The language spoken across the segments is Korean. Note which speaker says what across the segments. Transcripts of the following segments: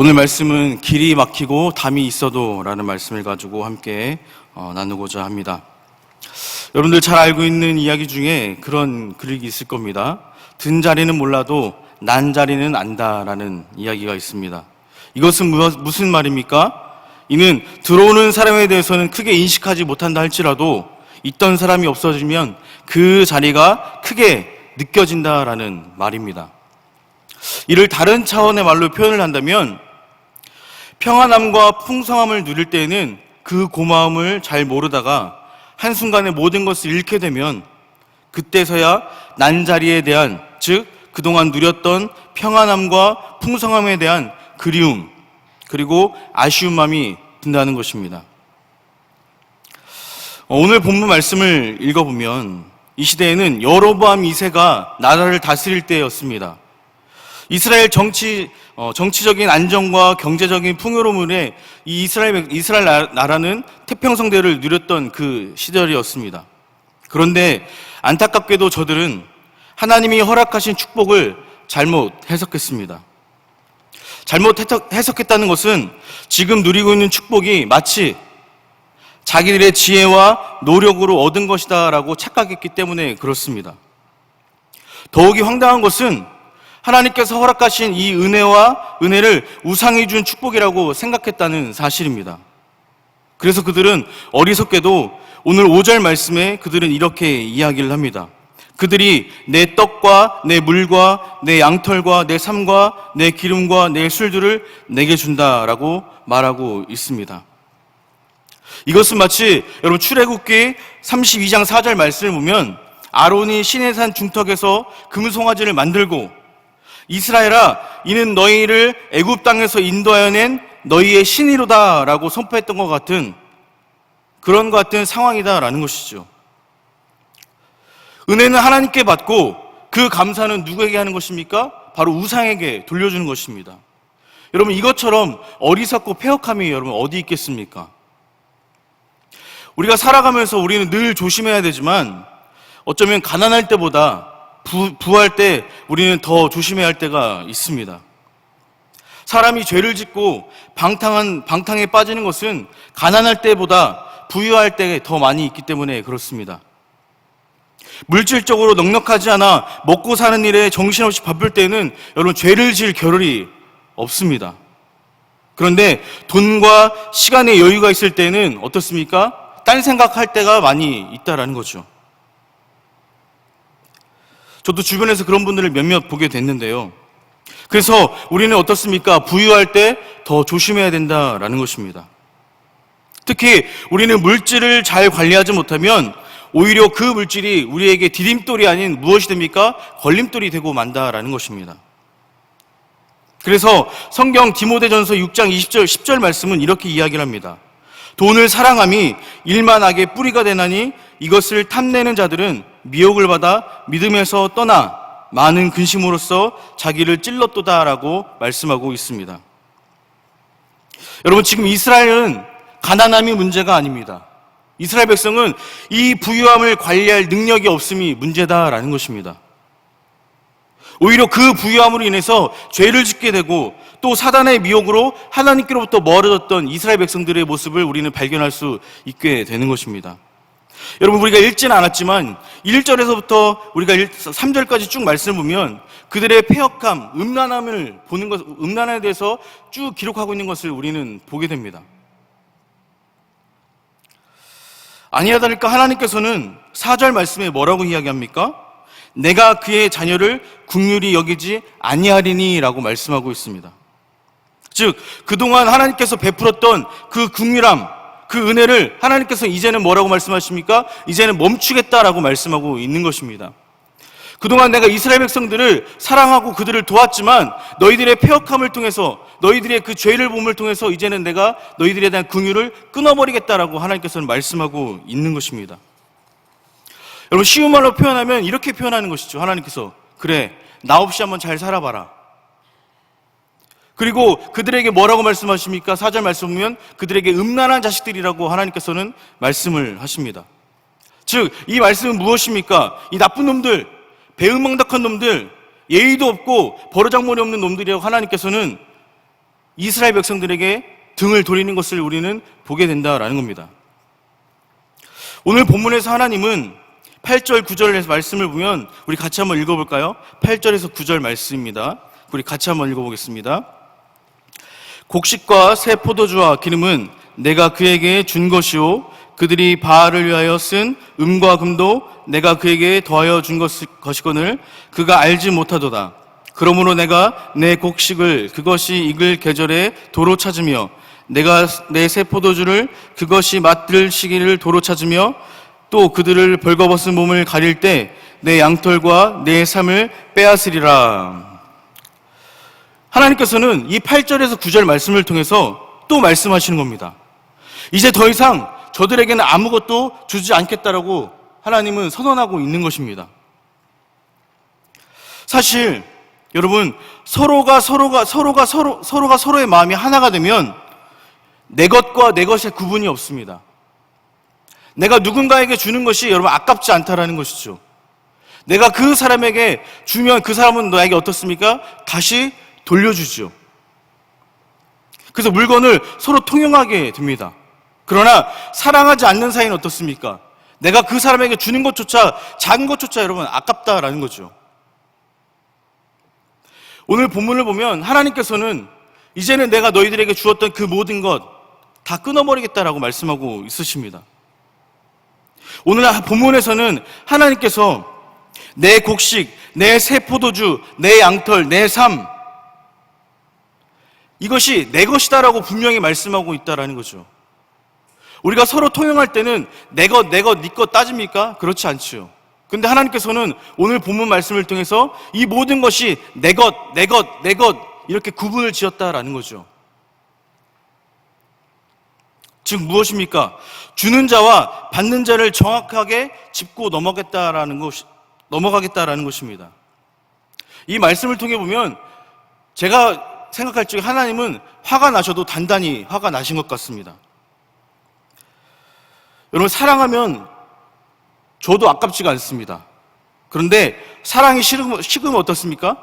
Speaker 1: 오늘 말씀은 길이 막히고 담이 있어도 라는 말씀을 가지고 함께 나누고자 합니다. 여러분들 잘 알고 있는 이야기 중에 그런 글이 있을 겁니다. 든 자리는 몰라도 난 자리는 안다라는 이야기가 있습니다. 이것은 무슨 말입니까? 이는 들어오는 사람에 대해서는 크게 인식하지 못한다 할지라도 있던 사람이 없어지면 그 자리가 크게 느껴진다라는 말입니다. 이를 다른 차원의 말로 표현을 한다면 평안함과 풍성함을 누릴 때에는 그 고마움을 잘 모르다가 한순간에 모든 것을 잃게 되면 그때서야 난 자리에 대한, 즉 그동안 누렸던 평안함과 풍성함에 대한 그리움 그리고 아쉬운 마음이 든다는 것입니다. 오늘 본문 말씀을 읽어보면 이 시대에는 여로보암 2세가 나라를 다스릴 때였습니다. 이스라엘 정치적인 안정과 경제적인 풍요로움에 이 이스라엘 나라는 태평성대를 누렸던 그 시절이었습니다. 그런데 안타깝게도 저들은 하나님이 허락하신 축복을 잘못 해석했습니다. 잘못 해석했다는 것은 지금 누리고 있는 축복이 마치 자기들의 지혜와 노력으로 얻은 것이다라고 착각했기 때문에 그렇습니다. 더욱이 황당한 것은 하나님께서 허락하신 이 은혜를 우상이 준 축복이라고 생각했다는 사실입니다. 그래서 그들은 어리석게도 오늘 5절 말씀에 그들은 이렇게 이야기를 합니다. 그들이 내 떡과 내 물과 내 양털과 내 삶과 내 기름과 내 술들을 내게 준다라고 말하고 있습니다. 이것은 마치 여러분 출애굽기 32장 4절 말씀을 보면 아론이 시내산 중턱에서 금송아지를 만들고 이스라엘아, 이는 너희를 애굽 땅에서 인도하여 낸 너희의 신이로다 라고 선포했던 것 같은 그런 것 같은 상황이다라는 것이죠. 은혜는 하나님께 받고 그 감사는 누구에게 하는 것입니까? 바로 우상에게 돌려주는 것입니다. 여러분, 이것처럼 어리석고 패역함이 여러분 어디 있겠습니까? 우리가 살아가면서 우리는 늘 조심해야 되지만 어쩌면 가난할 때보다 부할 때 우리는 더 조심해야 할 때가 있습니다. 사람이 죄를 짓고 방탕에 빠지는 것은 가난할 때보다 부유할 때 더 많이 있기 때문에 그렇습니다. 물질적으로 넉넉하지 않아 먹고 사는 일에 정신없이 바쁠 때는 여러분 죄를 지을 겨를이 없습니다. 그런데 돈과 시간의 여유가 있을 때는 어떻습니까? 딴 생각할 때가 많이 있다라는 거죠. 저도 주변에서 그런 분들을 몇몇 보게 됐는데요. 그래서 우리는 어떻습니까? 부유할 때 더 조심해야 된다라는 것입니다. 특히 우리는 물질을 잘 관리하지 못하면 오히려 그 물질이 우리에게 디딤돌이 아닌 무엇이 됩니까? 걸림돌이 되고 만다라는 것입니다. 그래서 성경 디모데전서 6장 20절 10절 말씀은 이렇게 이야기를 합니다. 돈을 사랑함이 일만하게 뿌리가 되나니 이것을 탐내는 자들은 미혹을 받아 믿음에서 떠나 많은 근심으로써 자기를 찔렀도다라고 말씀하고 있습니다. 여러분, 지금 이스라엘은 가난함이 문제가 아닙니다. 이스라엘 백성은 이 부유함을 관리할 능력이 없음이 문제다라는 것입니다. 오히려 그 부유함으로 인해서 죄를 짓게 되고 또 사단의 미혹으로 하나님께로부터 멀어졌던 이스라엘 백성들의 모습을 우리는 발견할 수 있게 되는 것입니다. 여러분, 우리가 읽지는 않았지만 1절에서부터 우리가 3절까지 쭉 말씀을 보면 그들의 패역함, 음란함에 대해서 쭉 기록하고 있는 것을 우리는 보게 됩니다. 아니야 다를까 하나님께서는 4절 말씀에 뭐라고 이야기합니까? 내가 그의 자녀를 긍휼히 여기지 아니하리니 라고 말씀하고 있습니다. 즉 그동안 하나님께서 베풀었던 그 긍휼함, 그 은혜를 하나님께서 이제는 뭐라고 말씀하십니까? 이제는 멈추겠다라고 말씀하고 있는 것입니다. 그동안 내가 이스라엘 백성들을 사랑하고 그들을 도왔지만 너희들의 패역함을 통해서 너희들의 그 죄를 봄을 통해서 이제는 내가 너희들에 대한 긍휼을 끊어버리겠다라고 하나님께서는 말씀하고 있는 것입니다. 여러분, 쉬운 말로 표현하면 이렇게 표현하는 것이죠. 하나님께서 그래, 나 없이 한번 잘 살아봐라. 그리고 그들에게 뭐라고 말씀하십니까? 4절 말씀 보면 그들에게 음란한 자식들이라고 하나님께서는 말씀을 하십니다. 즉 이 말씀은 무엇입니까? 이 나쁜 놈들, 배은망덕한 놈들, 예의도 없고 버르장머리 없는 놈들이라고 하나님께서는 이스라엘 백성들에게 등을 돌리는 것을 우리는 보게 된다라는 겁니다. 오늘 본문에서 하나님은 8절, 9절에서 말씀을 보면 우리 같이 한번 읽어볼까요? 8절에서 9절 말씀입니다. 우리 같이 한번 읽어보겠습니다. 곡식과 새 포도주와 기름은 내가 그에게 준 것이요 그들이 바알을 위하여 쓴 음과 금도 내가 그에게 더하여 준 것이거늘 그가 알지 못하도다. 그러므로 내가 내 곡식을 그것이 익을 계절에 도로 찾으며 내가 내 새 포도주를 그것이 맛들 시기를 도로 찾으며 또 그들을 벌거벗은 몸을 가릴 때 내 양털과 내 삶을 빼앗으리라. 하나님께서는 이 8절에서 9절 말씀을 통해서 또 말씀하시는 겁니다. 이제 더 이상 저들에게는 아무것도 주지 않겠다라고 하나님은 선언하고 있는 것입니다. 사실 여러분 서로가 서로의 마음이 하나가 되면 내 것과 내 것의 구분이 없습니다. 내가 누군가에게 주는 것이 여러분 아깝지 않다라는 것이죠. 내가 그 사람에게 주면 그 사람은 너에게 어떻습니까? 다시 돌려주죠. 그래서 물건을 서로 통용하게 됩니다. 그러나 사랑하지 않는 사이는 어떻습니까? 내가 그 사람에게 주는 것조차 작은 것조차 여러분 아깝다라는 거죠. 오늘 본문을 보면 하나님께서는 이제는 내가 너희들에게 주었던 그 모든 것 다 끊어버리겠다라고 말씀하고 있으십니다. 오늘 본문에서는 하나님께서 내 곡식, 내 새 포도주, 내 양털, 내 삶 이것이 내 것이다라고 분명히 말씀하고 있다라는 거죠. 우리가 서로 통용할 때는 내 것, 네 것 따집니까? 그렇지 않지요. 근데 하나님께서는 오늘 본문 말씀을 통해서 이 모든 것이 내 것 이렇게 구분을 지었다라는 거죠. 즉 무엇입니까? 주는 자와 받는 자를 정확하게 짚고 넘어가겠다라는 것입니다. 이 말씀을 통해 보면 제가 생각할 적에 하나님은 화가 나셔도 단단히 화가 나신 것 같습니다. 여러분 사랑하면 줘도 아깝지가 않습니다. 그런데 사랑이 식으면 어떻습니까?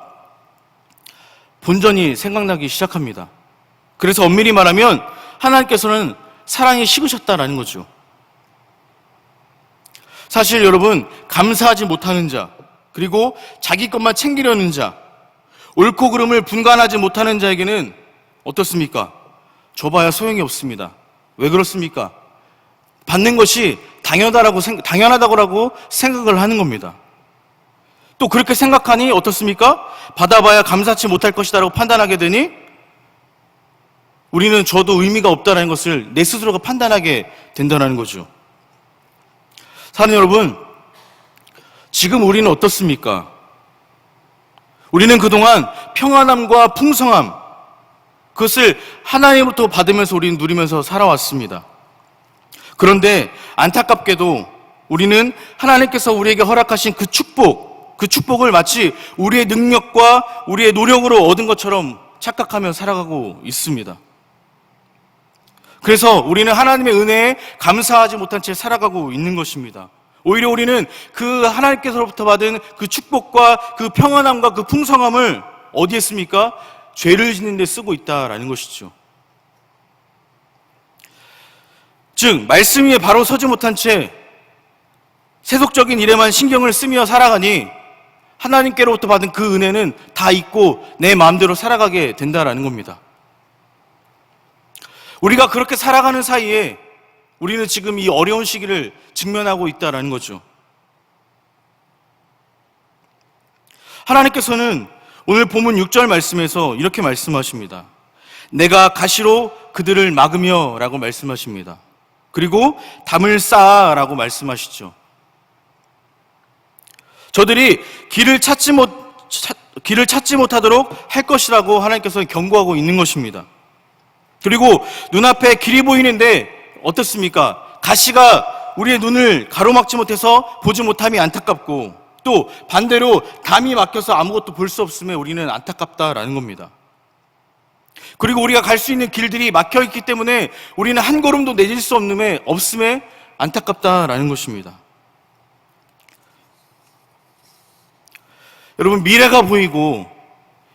Speaker 1: 본전이 생각나기 시작합니다. 그래서 엄밀히 말하면 하나님께서는 사랑이 식으셨다라는 거죠. 사실 여러분 감사하지 못하는 자 그리고 자기 것만 챙기려는 자 옳고 그름을 분간하지 못하는 자에게는 어떻습니까? 줘봐야 소용이 없습니다. 왜 그렇습니까? 받는 것이 당연하다고 생각을 하는 겁니다. 또 그렇게 생각하니 어떻습니까? 받아봐야 감사치 못할 것이다라고 판단하게 되니 우리는 줘도 의미가 없다는 것을 내 스스로가 판단하게 된다는 거죠. 사랑하는 여러분, 지금 우리는 어떻습니까? 우리는 그동안 평안함과 풍성함 그것을 하나님으로부터 받으면서 우리는 누리면서 살아왔습니다. 그런데 안타깝게도 우리는 하나님께서 우리에게 허락하신 그 축복을 마치 우리의 능력과 우리의 노력으로 얻은 것처럼 착각하며 살아가고 있습니다. 그래서 우리는 하나님의 은혜에 감사하지 못한 채 살아가고 있는 것입니다. 오히려 우리는 그 하나님께서로부터 받은 그 축복과 그 평안함과 그 풍성함을 어디에 씁니까? 죄를 짓는 데 쓰고 있다라는 것이죠. 즉 말씀 위에 바로 서지 못한 채 세속적인 일에만 신경을 쓰며 살아가니 하나님께로부터 받은 그 은혜는 다 잊고 내 마음대로 살아가게 된다라는 겁니다. 우리가 그렇게 살아가는 사이에 우리는 지금 이 어려운 시기를 직면하고 있다라는 거죠. 하나님께서는 오늘 본문 6절 말씀에서 이렇게 말씀하십니다. 내가 가시로 그들을 막으며 라고 말씀하십니다. 그리고 담을 쌓아 라고 말씀하시죠. 저들이 길을 찾지 못하도록 할 것이라고 하나님께서 경고하고 있는 것입니다. 그리고 눈앞에 길이 보이는데 어떻습니까? 가시가 우리의 눈을 가로막지 못해서 보지 못함이 안타깝고 또 반대로 담이 막혀서 아무것도 볼 수 없음에 우리는 안타깝다라는 겁니다. 그리고 우리가 갈 수 있는 길들이 막혀있기 때문에 우리는 한 걸음도 내질 수 없음에 안타깝다라는 것입니다. 여러분 미래가 보이고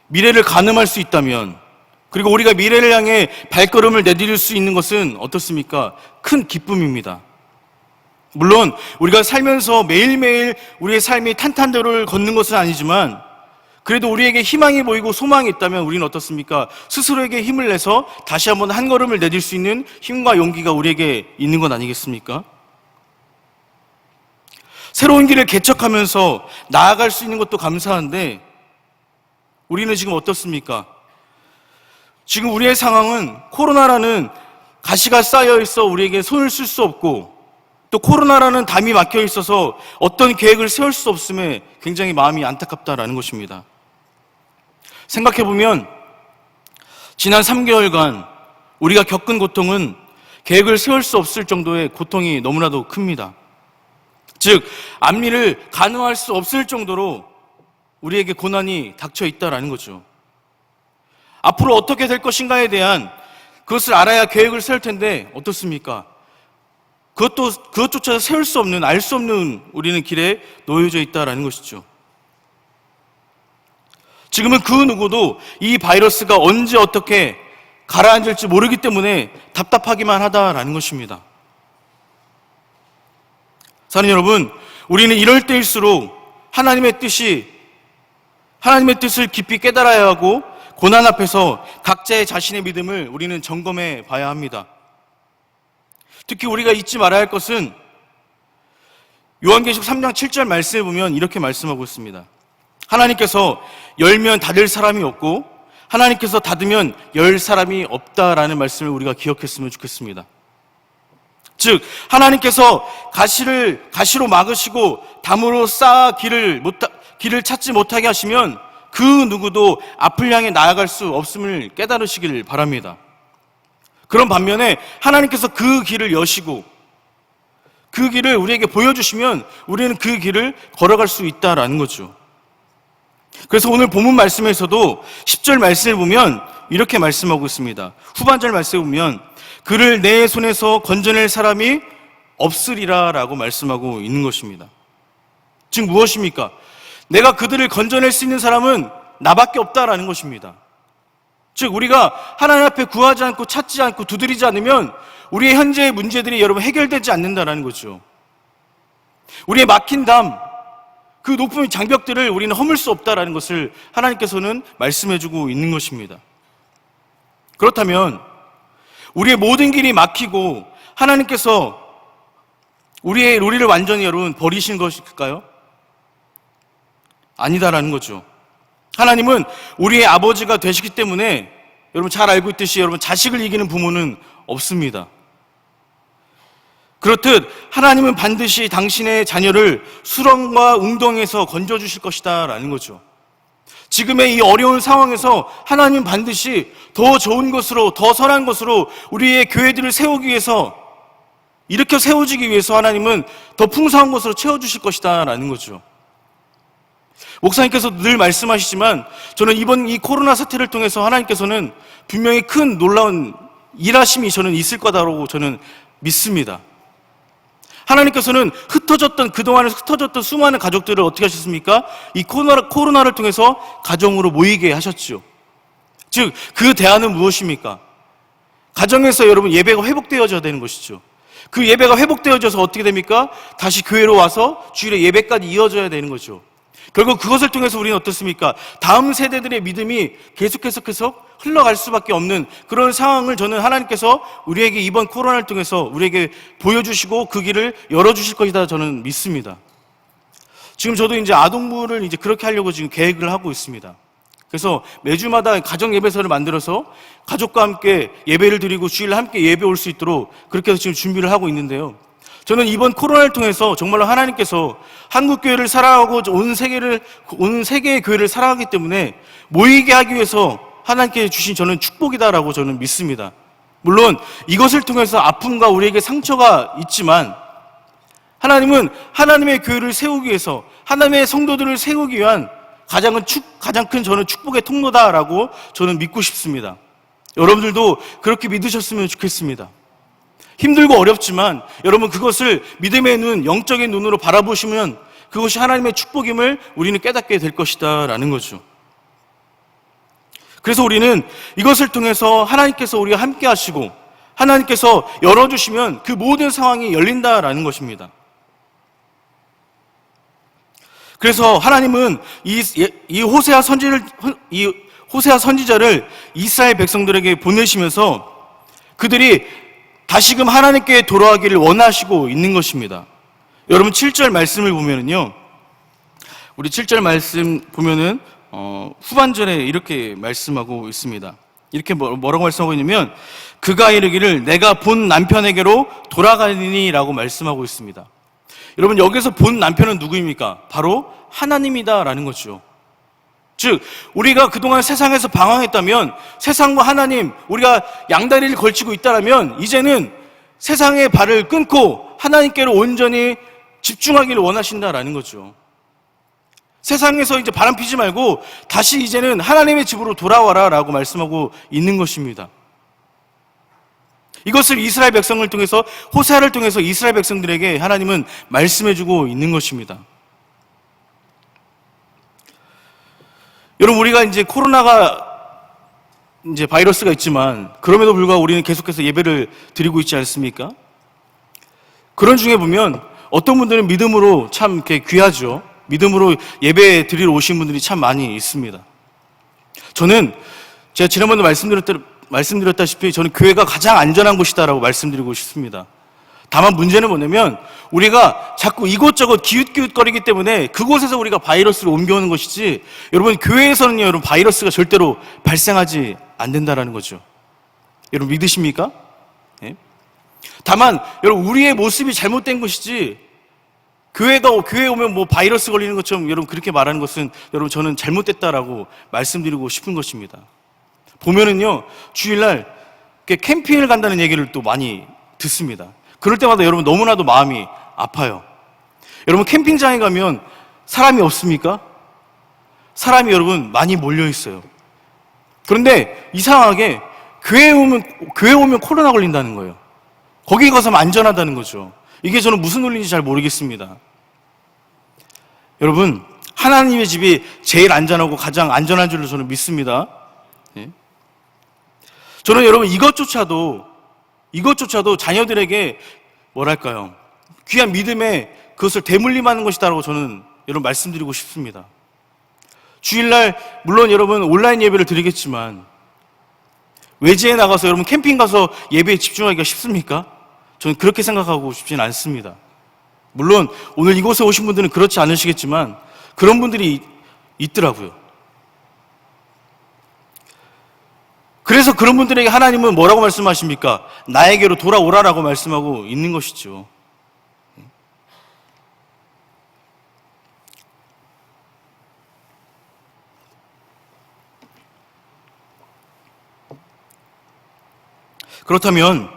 Speaker 1: 미래를 가늠할 수 있다면 그리고 우리가 미래를 향해 발걸음을 내디딜 수 있는 것은 어떻습니까? 큰 기쁨입니다. 물론 우리가 살면서 매일매일 우리의 삶이 탄탄대로를 걷는 것은 아니지만 그래도 우리에게 희망이 보이고 소망이 있다면 우리는 어떻습니까? 스스로에게 힘을 내서 다시 한번 한 걸음을 내딜 수 있는 힘과 용기가 우리에게 있는 것 아니겠습니까? 새로운 길을 개척하면서 나아갈 수 있는 것도 감사한데 우리는 지금 어떻습니까? 지금 우리의 상황은 코로나라는 가시가 쌓여 있어 우리에게 손을 쓸 수 없고 또 코로나라는 담이 막혀 있어서 어떤 계획을 세울 수 없음에 굉장히 마음이 안타깝다라는 것입니다. 생각해보면 지난 3개월간 우리가 겪은 고통은 계획을 세울 수 없을 정도의 고통이 너무나도 큽니다. 즉 앞일을 가늠할 수 없을 정도로 우리에게 고난이 닥쳐 있다라는 거죠. 앞으로 어떻게 될 것인가에 대한 그것을 알아야 계획을 세울 텐데 어떻습니까? 그것조차 세울 수 없는, 알 수 없는 우리는 길에 놓여져 있다라는 것이죠. 지금은 그 누구도 이 바이러스가 언제 어떻게 가라앉을지 모르기 때문에 답답하기만 하다라는 것입니다. 사랑하는 여러분, 우리는 이럴 때일수록 하나님의 뜻을 깊이 깨달아야 하고 고난 앞에서 각자의 자신의 믿음을 우리는 점검해 봐야 합니다. 특히 우리가 잊지 말아야 할 것은 요한계시록 3장 7절 말씀에 보면 이렇게 말씀하고 있습니다. 하나님께서 열면 닫을 사람이 없고 하나님께서 닫으면 열 사람이 없다라는 말씀을 우리가 기억했으면 좋겠습니다. 즉 하나님께서 가시로 막으시고 담으로 쌓아 길을 찾지 못하게 하시면 그 누구도 앞을 향해 나아갈 수 없음을 깨달으시길 바랍니다. 그런 반면에 하나님께서 그 길을 여시고 그 길을 우리에게 보여주시면 우리는 그 길을 걸어갈 수 있다라는 거죠. 그래서 오늘 본문 말씀에서도 10절 말씀을 보면 이렇게 말씀하고 있습니다. 후반절 말씀을 보면 그를 내 손에서 건져낼 사람이 없으리라 라고 말씀하고 있는 것입니다. 즉 무엇입니까? 내가 그들을 건져낼 수 있는 사람은 나밖에 없다라는 것입니다. 즉 우리가 하나님 앞에 구하지 않고 찾지 않고 두드리지 않으면 우리의 현재의 문제들이 여러분 해결되지 않는다라는 거죠. 우리의 막힌 담, 그 높은 장벽들을 우리는 허물 수 없다라는 것을 하나님께서는 말씀해주고 있는 것입니다. 그렇다면 우리의 모든 길이 막히고 하나님께서 우리를 완전히 여러분 버리신 것일까요? 아니다라는 거죠. 하나님은 우리의 아버지가 되시기 때문에 여러분 잘 알고 있듯이 여러분 자식을 이기는 부모는 없습니다. 그렇듯 하나님은 반드시 당신의 자녀를 수렁과 웅덩이에서 건져주실 것이다 라는 거죠. 지금의 이 어려운 상황에서 하나님은 반드시 더 좋은 것으로, 더 선한 것으로 우리의 교회들을 세우기 위해서, 일으켜 세워지기 위해서 하나님은 더 풍성한 것으로 채워주실 것이다 라는 거죠. 목사님께서 늘 말씀하시지만 저는 이번 이 코로나 사태를 통해서 하나님께서는 분명히 큰 놀라운 일하심이 저는 있을 거다라고 저는 믿습니다. 하나님께서는 그동안에 흩어졌던 수많은 가족들을 어떻게 하셨습니까? 이 코로나를 통해서 가정으로 모이게 하셨죠. 즉, 그 대안은 무엇입니까? 가정에서 여러분 예배가 회복되어져야 되는 것이죠. 그 예배가 회복되어져서 어떻게 됩니까? 다시 교회로 와서 주일에 예배까지 이어져야 되는 거죠. 결국 그것을 통해서 우리는 어떻습니까? 다음 세대들의 믿음이 계속 흘러갈 수밖에 없는 그런 상황을 저는 하나님께서 우리에게 이번 코로나를 통해서 우리에게 보여주시고 그 길을 열어주실 것이다 저는 믿습니다. 지금 저도 이제 아동부를 이제 그렇게 하려고 지금 계획을 하고 있습니다. 그래서 매주마다 가정 예배서를 만들어서 가족과 함께 예배를 드리고 주일 함께 예배 올 수 있도록 그렇게 해서 지금 준비를 하고 있는데요. 저는 이번 코로나를 통해서 정말로 하나님께서 한국교회를 사랑하고 온 세계의 교회를 사랑하기 때문에 모이게 하기 위해서 하나님께 주신 저는 축복이다라고 저는 믿습니다. 물론 이것을 통해서 아픔과 우리에게 상처가 있지만 하나님은 하나님의 교회를 세우기 위해서 하나님의 성도들을 세우기 위한 가장 큰 저는 축복의 통로다라고 저는 믿고 싶습니다. 여러분들도 그렇게 믿으셨으면 좋겠습니다. 힘들고 어렵지만 여러분 그것을 믿음의 눈, 영적인 눈으로 바라보시면 그것이 하나님의 축복임을 우리는 깨닫게 될 것이다 라는 거죠. 그래서 우리는 이것을 통해서 하나님께서 우리와 함께 하시고 하나님께서 열어주시면 그 모든 상황이 열린다라는 것입니다. 그래서 하나님은 이 호세아 선지자를 이스라엘 백성들에게 보내시면서 그들이 다시금 하나님께 돌아가기를 원하시고 있는 것입니다. 여러분 7절 말씀을 보면은요, 우리 7절 말씀 보면은 후반절에 이렇게 말씀하고 있습니다. 이렇게 뭐라고 말씀하고 있냐면, 그가 이르기를 내가 본 남편에게로 돌아가리니 라고 말씀하고 있습니다. 여러분, 여기서 본 남편은 누구입니까? 바로 하나님이다라는 거죠. 즉, 우리가 그동안 세상에서 방황했다면, 세상과 하나님, 우리가 양다리를 걸치고 있다면 이제는 세상의 발을 끊고 하나님께로 온전히 집중하기를 원하신다라는 거죠. 세상에서 이제 바람 피지 말고 다시 이제는 하나님의 집으로 돌아와라 라고 말씀하고 있는 것입니다. 이것을 이스라엘 백성을 통해서, 호세아를 통해서 이스라엘 백성들에게 하나님은 말씀해주고 있는 것입니다. 여러분, 우리가 이제 코로나가 이제 바이러스가 있지만 그럼에도 불구하고 우리는 계속해서 예배를 드리고 있지 않습니까? 그런 중에 보면 어떤 분들은 믿음으로 참 이렇게 귀하죠. 믿음으로 예배 드리러 오신 분들이 참 많이 있습니다. 저는 제가 지난번에 말씀드렸다시피 저는 교회가 가장 안전한 곳이다라고 말씀드리고 싶습니다. 다만 문제는 뭐냐면 우리가 자꾸 이곳저곳 기웃기웃거리기 때문에 그곳에서 우리가 바이러스를 옮겨오는 것이지, 여러분 교회에서는요, 여러분 바이러스가 절대로 발생하지 않는다라는 거죠. 여러분 믿으십니까? 네? 다만 여러분 우리의 모습이 잘못된 것이지, 교회에 오면 뭐 바이러스 걸리는 것처럼 여러분 그렇게 말하는 것은 여러분 저는 잘못됐다라고 말씀드리고 싶은 것입니다. 보면은요, 주일날 캠핑을 간다는 얘기를 또 많이 듣습니다. 그럴 때마다 여러분 너무나도 마음이 아파요. 여러분 캠핑장에 가면 사람이 없습니까? 사람이 여러분 많이 몰려 있어요. 그런데 이상하게 교회에 오면 코로나 걸린다는 거예요. 거기 가서 안전하다는 거죠. 이게 저는 무슨 논리인지 잘 모르겠습니다. 여러분, 하나님의 집이 제일 안전하고 가장 안전한 줄로 저는 믿습니다. 예? 저는 여러분 이것조차도 자녀들에게 뭐랄까요, 귀한 믿음에 그것을 대물림하는 것이다라고 저는 여러분 말씀드리고 싶습니다. 주일날 물론 여러분 온라인 예배를 드리겠지만 외지에 나가서 여러분 캠핑 가서 예배에 집중하기가 쉽습니까? 저는 그렇게 생각하고 싶지는 않습니다. 물론 오늘 이곳에 오신 분들은 그렇지 않으시겠지만 그런 분들이 있더라고요. 그래서 그런 분들에게 하나님은 뭐라고 말씀하십니까? 나에게로 돌아오라라고 말씀하고 있는 것이죠. 그렇다면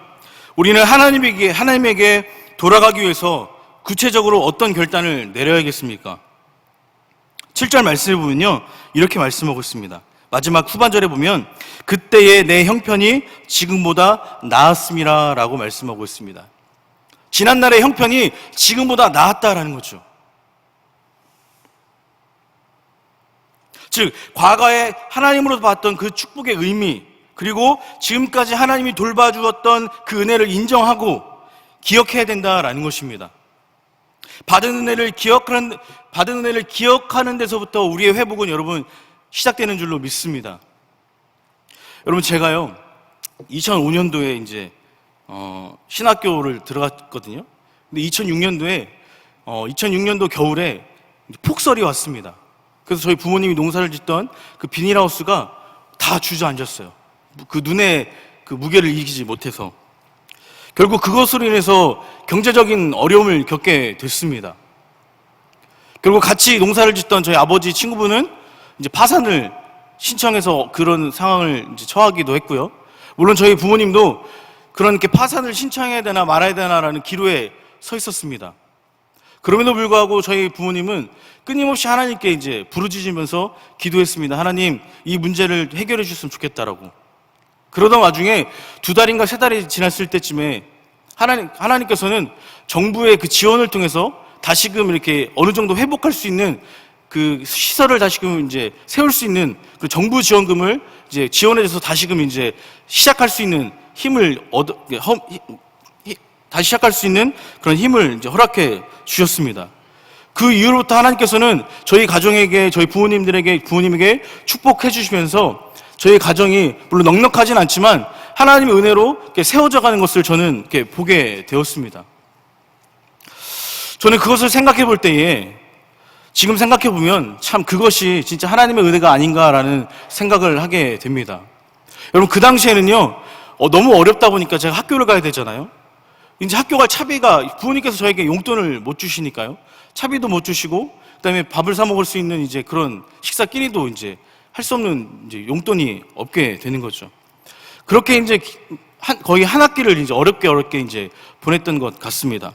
Speaker 1: 우리는 하나님에게 돌아가기 위해서 구체적으로 어떤 결단을 내려야겠습니까? 7절 말씀을 보면요, 이렇게 말씀하고 있습니다. 마지막 후반절에 보면 그때의 내 형편이 지금보다 나았음이라 라고 말씀하고 있습니다. 지난날의 형편이 지금보다 나았다라는 거죠. 즉 과거에 하나님으로서 봤던 그 축복의 의미, 그리고 지금까지 하나님이 돌봐주었던 그 은혜를 인정하고 기억해야 된다라는 것입니다. 받은 은혜를 기억하는 데서부터 우리의 회복은 여러분 시작되는 줄로 믿습니다. 여러분 제가요 2005년도에 이제 신학교를 들어갔거든요. 근데 2006년도 겨울에 폭설이 왔습니다. 그래서 저희 부모님이 농사를 짓던 그 비닐하우스가 다 주저앉았어요. 그 눈에 그 무게를 이기지 못해서 결국 그것으로 인해서 경제적인 어려움을 겪게 됐습니다. 결국 같이 농사를 짓던 저희 아버지 친구분은 이제 파산을 신청해서 그런 상황을 이제 처하기도 했고요. 물론 저희 부모님도 그런 게 파산을 신청해야 되나 말아야 되나라는 기로에 서 있었습니다. 그럼에도 불구하고 저희 부모님은 끊임없이 하나님께 이제 부르짖으면서 기도했습니다. 하나님, 이 문제를 해결해 주셨으면 좋겠다라고. 그러던 와중에 2달인가 3달이 지났을 때쯤에 하나님께서는 정부의 그 지원을 통해서 다시금 이렇게 어느 정도 회복할 수 있는 그 시설을 다시금 이제 세울 수 있는 그 정부 지원금을 이제 지원해줘서 다시금 이제 시작할 수 있는 힘을 다시 시작할 수 있는 그런 힘을 이제 허락해 주셨습니다. 그 이후로부터 하나님께서는 저희 가정에게, 저희 부모님에게 축복해 주시면서 저희 가정이 물론 넉넉하진 않지만 하나님의 은혜로 이렇게 세워져 가는 것을 저는 이렇게 보게 되었습니다. 저는 그것을 생각해 볼 때에 지금 생각해 보면 참 그것이 진짜 하나님의 은혜가 아닌가라는 생각을 하게 됩니다. 여러분, 그 당시에는요, 너무 어렵다 보니까 제가 학교를 가야 되잖아요. 이제 학교 갈 차비가 부모님께서 저에게 용돈을 못 주시니까요. 차비도 못 주시고, 그다음에 밥을 사 먹을 수 있는 이제 그런 식사 끼니도 이제 할 수 없는 이제 용돈이 없게 되는 거죠. 그렇게 이제 거의 한 학기를 이제 어렵게 이제 보냈던 것 같습니다.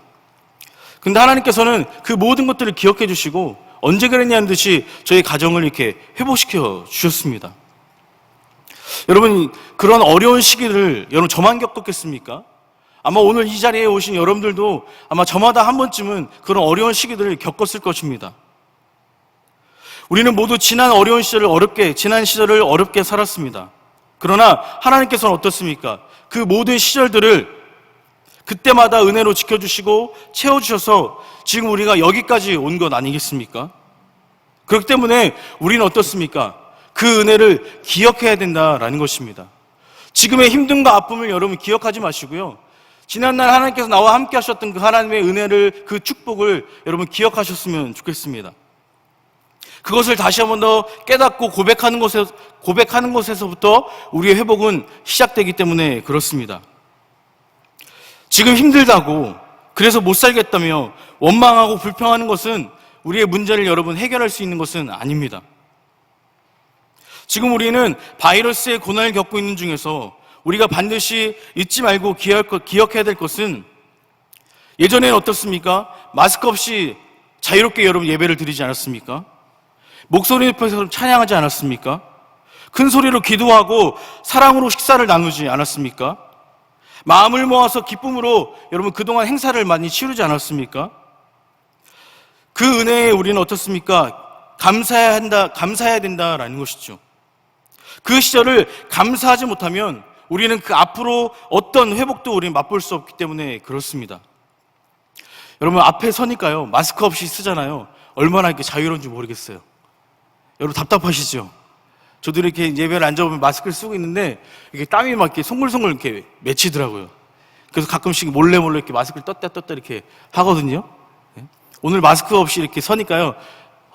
Speaker 1: 근데 하나님께서는 그 모든 것들을 기억해 주시고 언제 그랬냐는 듯이 저희 가정을 이렇게 회복시켜 주셨습니다. 여러분, 그런 어려운 시기를 여러분 저만 겪었겠습니까? 아마 오늘 이 자리에 오신 여러분들도 아마 저마다 한 번쯤은 그런 어려운 시기들을 겪었을 것입니다. 우리는 모두 지난 시절을 어렵게 살았습니다. 그러나 하나님께서는 어떻습니까? 그 모든 시절들을 그때마다 은혜로 지켜주시고 채워주셔서 지금 우리가 여기까지 온 것 아니겠습니까? 그렇기 때문에 우리는 어떻습니까? 그 은혜를 기억해야 된다라는 것입니다. 지금의 힘듦과 아픔을 여러분 기억하지 마시고요. 지난날 하나님께서 나와 함께 하셨던 그 하나님의 은혜를, 그 축복을 여러분 기억하셨으면 좋겠습니다. 그것을 다시 한 번 더 깨닫고 고백하는 것에서부터 우리의 회복은 시작되기 때문에 그렇습니다. 지금 힘들다고, 그래서 못 살겠다며 원망하고 불평하는 것은 우리의 문제를 여러분 해결할 수 있는 것은 아닙니다. 지금 우리는 바이러스의 고난을 겪고 있는 중에서 우리가 반드시 잊지 말고 기억해야 될 것은, 예전에는 어떻습니까? 마스크 없이 자유롭게 여러분 예배를 드리지 않았습니까? 목소리 높여서 찬양하지 않았습니까? 큰 소리로 기도하고 사랑으로 식사를 나누지 않았습니까? 마음을 모아서 기쁨으로 여러분 그동안 행사를 많이 치르지 않았습니까? 그 은혜에 우리는 어떻습니까? 감사해야 된다라는 것이죠. 그 시절을 감사하지 못하면 우리는 그 앞으로 어떤 회복도 우리는 맛볼 수 없기 때문에 그렇습니다. 여러분, 앞에 서니까요, 마스크 없이 쓰잖아요. 얼마나 이렇게 자유로운지 모르겠어요. 여러분 답답하시죠? 저도 이렇게 예배를 앉아보면 마스크를 쓰고 있는데 이게 땀이 막 이렇게 송글송글 이렇게 맺히더라고요. 그래서 가끔씩 몰래 이렇게 마스크를 떴다 이렇게 하거든요. 오늘 마스크 없이 이렇게 서니까요,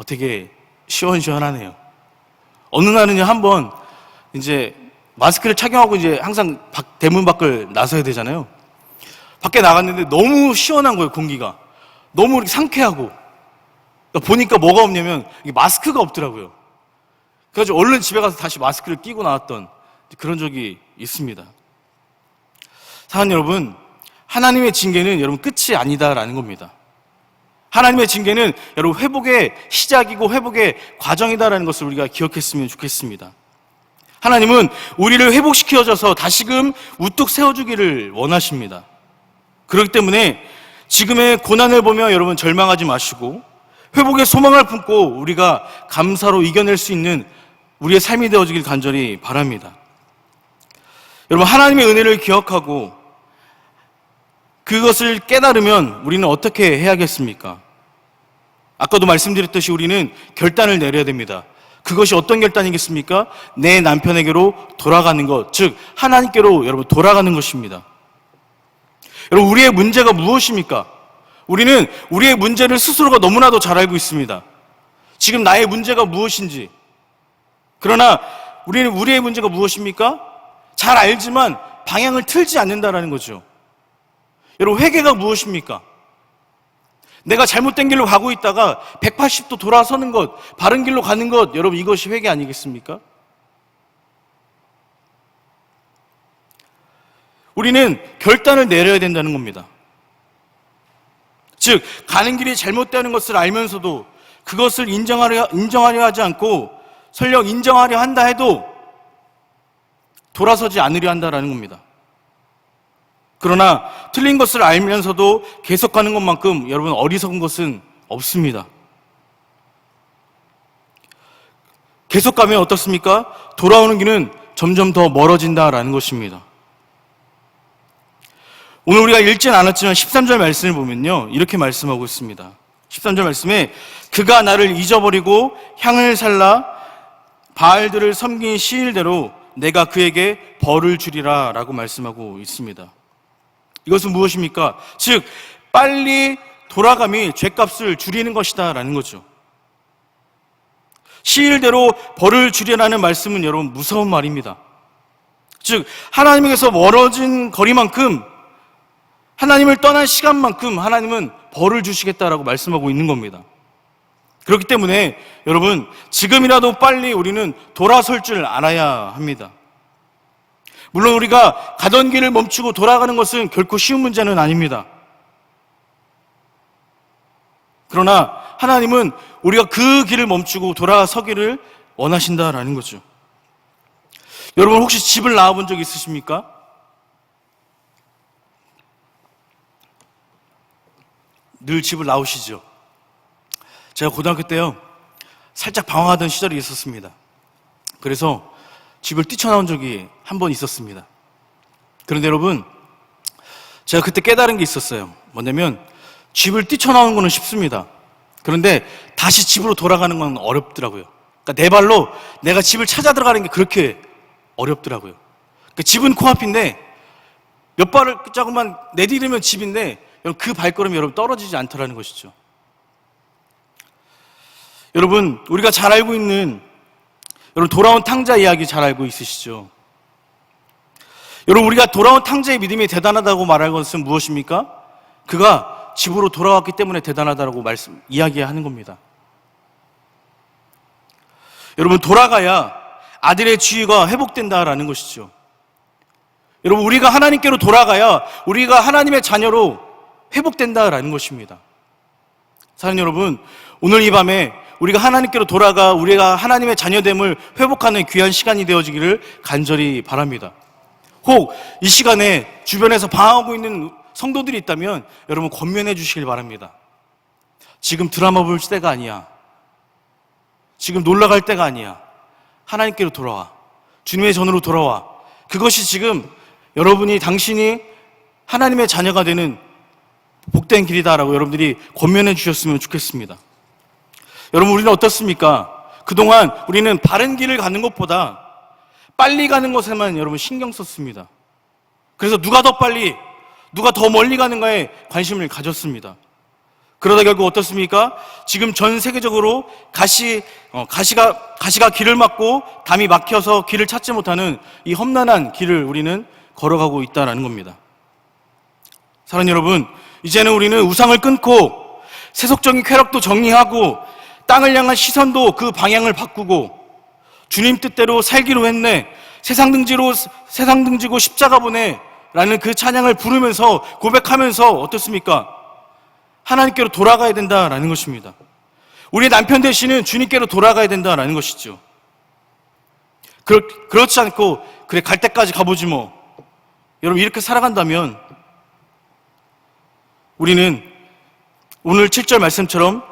Speaker 1: 되게 시원시원하네요. 어느 날은요, 한번 이제 마스크를 착용하고 이제 항상 대문 밖을 나서야 되잖아요. 밖에 나갔는데 너무 시원한 거예요, 공기가. 너무 이렇게 상쾌하고. 보니까 뭐가 없냐면 마스크가 없더라고요. 그래가지고 얼른 집에 가서 다시 마스크를 끼고 나왔던 그런 적이 있습니다. 사랑하는 여러분, 하나님의 징계는 여러분 끝이 아니다라는 겁니다. 하나님의 징계는 여러분 회복의 시작이고 회복의 과정이다라는 것을 우리가 기억했으면 좋겠습니다. 하나님은 우리를 회복시켜줘서 다시금 우뚝 세워주기를 원하십니다. 그렇기 때문에 지금의 고난을 보며 여러분 절망하지 마시고 회복의 소망을 품고 우리가 감사로 이겨낼 수 있는 우리의 삶이 되어지길 간절히 바랍니다. 여러분, 하나님의 은혜를 기억하고 그것을 깨달으면 우리는 어떻게 해야겠습니까? 아까도 말씀드렸듯이 우리는 결단을 내려야 됩니다. 그것이 어떤 결단이겠습니까? 내 남편에게로 돌아가는 것, 즉 하나님께로 여러분 돌아가는 것입니다. 여러분, 우리의 문제가 무엇입니까? 우리는 우리의 문제를 스스로가 너무나도 잘 알고 있습니다. 지금 나의 문제가 무엇인지. 그러나 우리는 우리의 문제가 무엇입니까? 잘 알지만 방향을 틀지 않는다라는 거죠. 여러분, 회개가 무엇입니까? 내가 잘못된 길로 가고 있다가 180도 돌아서는 것, 바른 길로 가는 것, 여러분 이것이 회개 아니겠습니까? 우리는 결단을 내려야 된다는 겁니다. 즉, 가는 길이 잘못되는 것을 알면서도 그것을 인정하려 하지 않고 설령 인정하려 한다 해도 돌아서지 않으려 한다라는 겁니다. 그러나 틀린 것을 알면서도 계속 가는 것만큼 여러분 어리석은 것은 없습니다. 계속 가면 어떻습니까? 돌아오는 길은 점점 더 멀어진다라는 것입니다. 오늘 우리가 읽진 않았지만 13절 말씀을 보면요, 이렇게 말씀하고 있습니다. 13절 말씀에 그가 나를 잊어버리고 향을 살라 바알들을 섬긴 시일대로 내가 그에게 벌을 주리라 라고 말씀하고 있습니다. 이것은 무엇입니까? 즉 빨리 돌아감이 죗값을 줄이는 것이다 라는 거죠. 시일대로 벌을 주리라는 말씀은 여러분 무서운 말입니다. 즉 하나님에게서 멀어진 거리만큼, 하나님을 떠난 시간만큼 하나님은 벌을 주시겠다라고 말씀하고 있는 겁니다. 그렇기 때문에 여러분 지금이라도 빨리 우리는 돌아설 줄 알아야 합니다. 물론 우리가 가던 길을 멈추고 돌아가는 것은 결코 쉬운 문제는 아닙니다. 그러나 하나님은 우리가 그 길을 멈추고 돌아서기를 원하신다라는 거죠. 여러분 혹시 집을 나와본 적 있으십니까? 늘 집을 나오시죠. 제가 고등학교 때요, 살짝 방황하던 시절이 있었습니다. 그래서 집을 뛰쳐나온 적이 한 번 있었습니다. 그런데 여러분, 제가 그때 깨달은 게 있었어요. 뭐냐면 집을 뛰쳐나오는 거는 쉽습니다. 그런데 다시 집으로 돌아가는 건 어렵더라고요. 그러니까 내 발로 내가 집을 찾아 들어가는 게 그렇게 어렵더라고요. 그러니까 집은 코앞인데 몇 발을 조금만 내디디면 집인데 그 발걸음이 여러분 떨어지지 않더라는 것이죠. 여러분 우리가 잘 알고 있는 여러분 돌아온 탕자 이야기 잘 알고 있으시죠? 여러분 우리가 돌아온 탕자의 믿음이 대단하다고 말할 것은 무엇입니까? 그가 집으로 돌아왔기 때문에 대단하다고 이야기하는 겁니다. 여러분 돌아가야 아들의 지위가 회복된다라는 것이죠. 여러분 우리가 하나님께로 돌아가야 우리가 하나님의 자녀로 회복된다라는 것입니다. 사랑하는 여러분, 오늘 이 밤에 우리가 하나님께로 돌아가 우리가 하나님의 자녀됨을 회복하는 귀한 시간이 되어지기를 간절히 바랍니다. 혹 이 시간에 주변에서 방황하고 있는 성도들이 있다면 여러분 권면해 주시길 바랍니다. 지금 드라마 볼 때가 아니야. 지금 놀러갈 때가 아니야. 하나님께로 돌아와. 주님의 전으로 돌아와. 그것이 지금 여러분이 당신이 하나님의 자녀가 되는 복된 길이다라고 여러분들이 권면해 주셨으면 좋겠습니다. 여러분 우리는 어떻습니까? 그동안 우리는 바른 길을 가는 것보다 빨리 가는 것에만 여러분 신경 썼습니다. 그래서 누가 더 빨리, 누가 더 멀리 가는가에 관심을 가졌습니다. 그러다 결국 어떻습니까? 지금 전 세계적으로 가시가 길을 막고 담이 막혀서 길을 찾지 못하는 이 험난한 길을 우리는 걸어가고 있다는 겁니다. 사랑하는 여러분, 이제는 우리는 우상을 끊고 세속적인 쾌락도 정리하고 땅을 향한 시선도 그 방향을 바꾸고 주님 뜻대로 살기로 했네, 세상 등지고 십자가 보내 라는 그 찬양을 부르면서 고백하면서 어떻습니까? 하나님께로 돌아가야 된다라는 것입니다. 우리 남편 되시는 주님께로 돌아가야 된다라는 것이죠. 그렇지 않고 그래 갈 때까지 가보지 뭐. 여러분 이렇게 살아간다면 우리는 오늘 7절 말씀처럼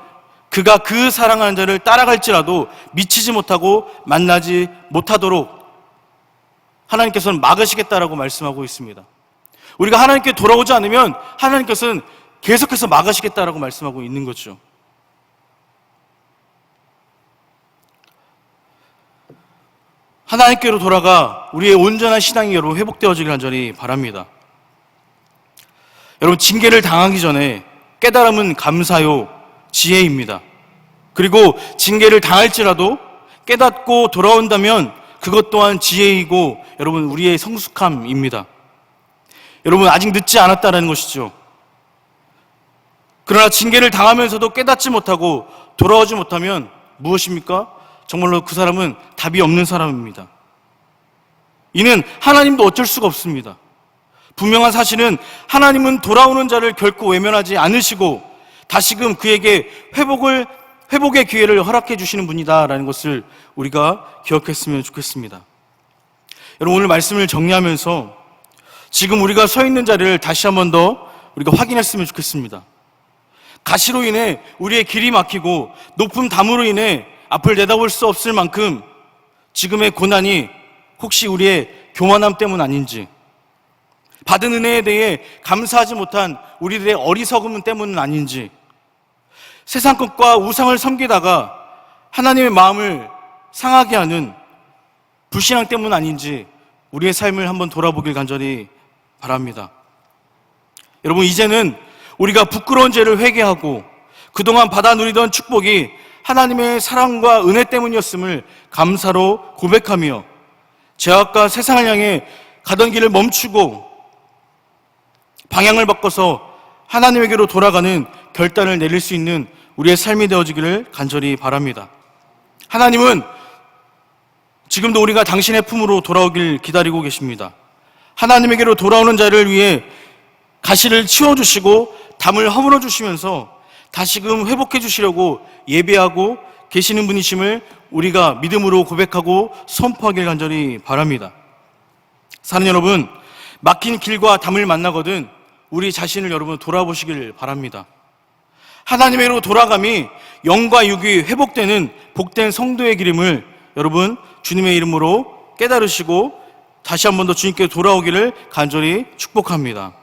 Speaker 1: 그가 그 사랑하는 자를 따라갈지라도 미치지 못하고 만나지 못하도록 하나님께서는 막으시겠다라고 말씀하고 있습니다. 우리가 하나님께 돌아오지 않으면 하나님께서는 계속해서 막으시겠다라고 말씀하고 있는 거죠. 하나님께로 돌아가 우리의 온전한 신앙이 여러분 회복되어지길 간절히 바랍니다. 여러분 징계를 당하기 전에 깨달음은 감사요 지혜입니다. 그리고 징계를 당할지라도 깨닫고 돌아온다면 그것 또한 지혜이고 여러분 우리의 성숙함입니다. 여러분 아직 늦지 않았다는 것이죠. 그러나 징계를 당하면서도 깨닫지 못하고 돌아오지 못하면 무엇입니까? 정말로 그 사람은 답이 없는 사람입니다. 이는 하나님도 어쩔 수가 없습니다. 분명한 사실은 하나님은 돌아오는 자를 결코 외면하지 않으시고 다시금 그에게 회복의 기회를 허락해 주시는 분이다라는 것을 우리가 기억했으면 좋겠습니다. 여러분 오늘 말씀을 정리하면서 지금 우리가 서 있는 자리를 다시 한 번 더 우리가 확인했으면 좋겠습니다. 가시로 인해 우리의 길이 막히고 높은 담으로 인해 앞을 내다볼 수 없을 만큼 지금의 고난이 혹시 우리의 교만함 때문 아닌지, 받은 은혜에 대해 감사하지 못한 우리들의 어리석음 때문은 아닌지, 세상 것과 우상을 섬기다가 하나님의 마음을 상하게 하는 불신앙 때문 아닌지 우리의 삶을 한번 돌아보길 간절히 바랍니다. 여러분, 이제는 우리가 부끄러운 죄를 회개하고 그동안 받아 누리던 축복이 하나님의 사랑과 은혜 때문이었음을 감사로 고백하며 죄악과 세상을 향해 가던 길을 멈추고 방향을 바꿔서 하나님에게로 돌아가는 결단을 내릴 수 있는 우리의 삶이 되어지기를 간절히 바랍니다. 하나님은 지금도 우리가 당신의 품으로 돌아오길 기다리고 계십니다. 하나님에게로 돌아오는 자를 위해 가시를 치워주시고 담을 허물어 주시면서 다시금 회복해 주시려고 예배하고 계시는 분이심을 우리가 믿음으로 고백하고 선포하길 간절히 바랍니다. 사는 여러분, 막힌 길과 담을 만나거든 우리 자신을 여러분 돌아보시길 바랍니다. 하나님으로 돌아감이 영과 육이 회복되는 복된 성도의 길임을 여러분 주님의 이름으로 깨달으시고 다시 한 번 더 주님께 돌아오기를 간절히 축복합니다.